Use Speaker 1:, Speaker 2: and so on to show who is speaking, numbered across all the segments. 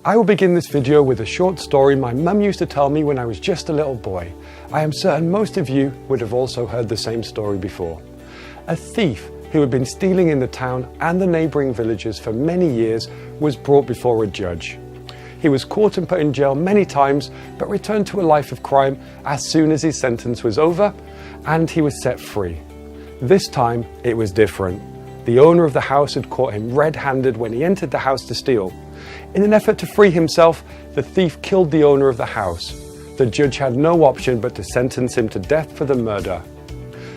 Speaker 1: I will begin this video with a short story my mum used to tell me when I was just a little boy. I am certain most of you would have also heard the same story before. A thief who had been stealing in the town and the neighbouring villages for many years was brought before a judge. He was caught and put in jail many times, but returned to a life of crime as soon as his sentence was over, and he was set free. This time it was different. The owner of the house had caught him red-handed when he entered the house to steal. In an effort to free himself, the thief killed the owner of the house. The judge had no option but to sentence him to death for the murder.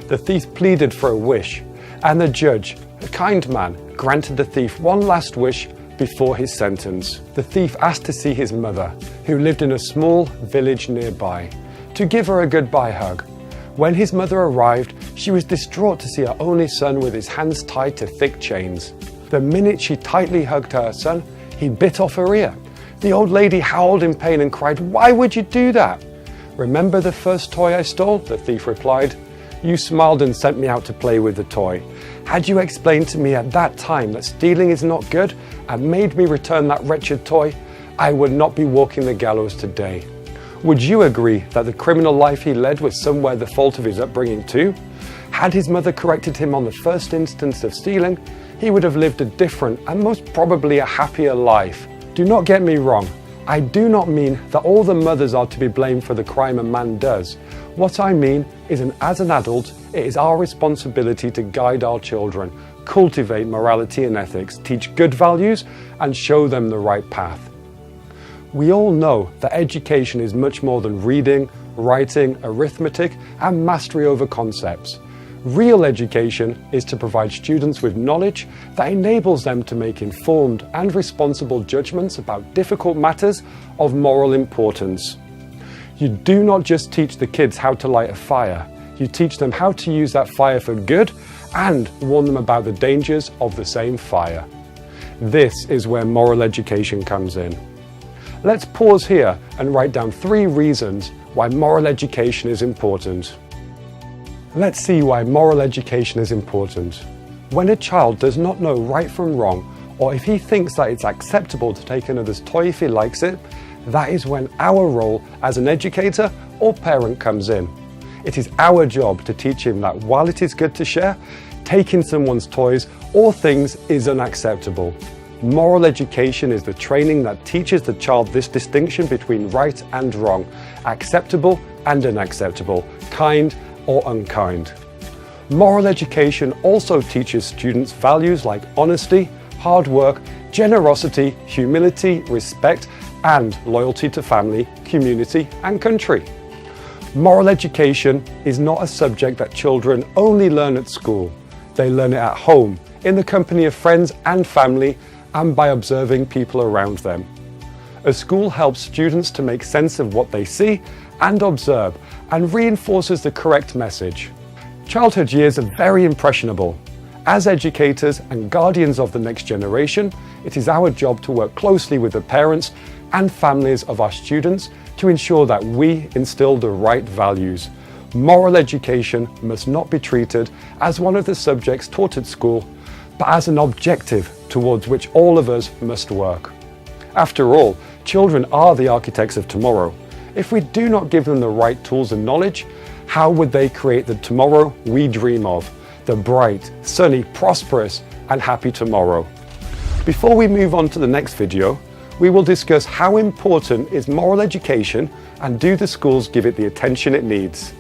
Speaker 1: The thief pleaded for a wish, and the judge, a kind man, granted the thief one last wish before his sentence. The thief asked to see his mother, who lived in a small village nearby, to give her a goodbye hug. When his mother arrived, she was distraught to see her only son with his hands tied to thick chains. The minute she tightly hugged her son, he bit off her ear. The old lady howled in pain and cried, "Why would you do that?" "Remember the first toy I stole?" the thief replied. "You smiled and sent me out to play with the toy. Had you explained to me at that time that stealing is not good and made me return that wretched toy, I would not be walking the gallows today." Would you agree that the criminal life he led was somewhere the fault of his upbringing too? Had his mother corrected him on the first instance of stealing, he would have lived a different and most probably a happier life. Do not get me wrong. I do not mean that all the mothers are to be blamed for the crime a man does. What I mean is as an adult, it is our responsibility to guide our children, cultivate morality and ethics, teach good values, and show them the right path. We all know that education is much more than reading, writing, arithmetic, and mastery over concepts. Real education is to provide students with knowledge that enables them to make informed and responsible judgments about difficult matters of moral importance. You do not just teach the kids how to light a fire, you teach them how to use that fire for good and warn them about the dangers of the same fire. This is where moral education comes in. Let's pause here and write down 3 reasons why moral education is important. Let's see why moral education is important. When a child does not know right from wrong, or if he thinks that it's acceptable to take another's toy if he likes it, that is when our role as an educator or parent comes in. It is our job to teach him that while it is good to share, taking someone's toys or things is unacceptable. Moral education is the training that teaches the child this distinction between right and wrong, acceptable and unacceptable, kind or unkind. Moral education also teaches students values like honesty, hard work, generosity, humility, respect, and loyalty to family, community, and country. Moral education is not a subject that children only learn at school. They learn it at home, in the company of friends and family, and by observing people around them. A school helps students to make sense of what they see and observe and reinforces the correct message. Childhood years are very impressionable. As educators and guardians of the next generation, it is our job to work closely with the parents and families of our students to ensure that we instill the right values. Moral education must not be treated as one of the subjects taught at school, but as an objective towards which all of us must work. After all, children are the architects of tomorrow. If we do not give them the right tools and knowledge, how would they create the tomorrow we dream of? The bright, sunny, prosperous, and happy tomorrow. Before we move on to the next video, we will discuss how important is moral education and do the schools give it the attention it needs.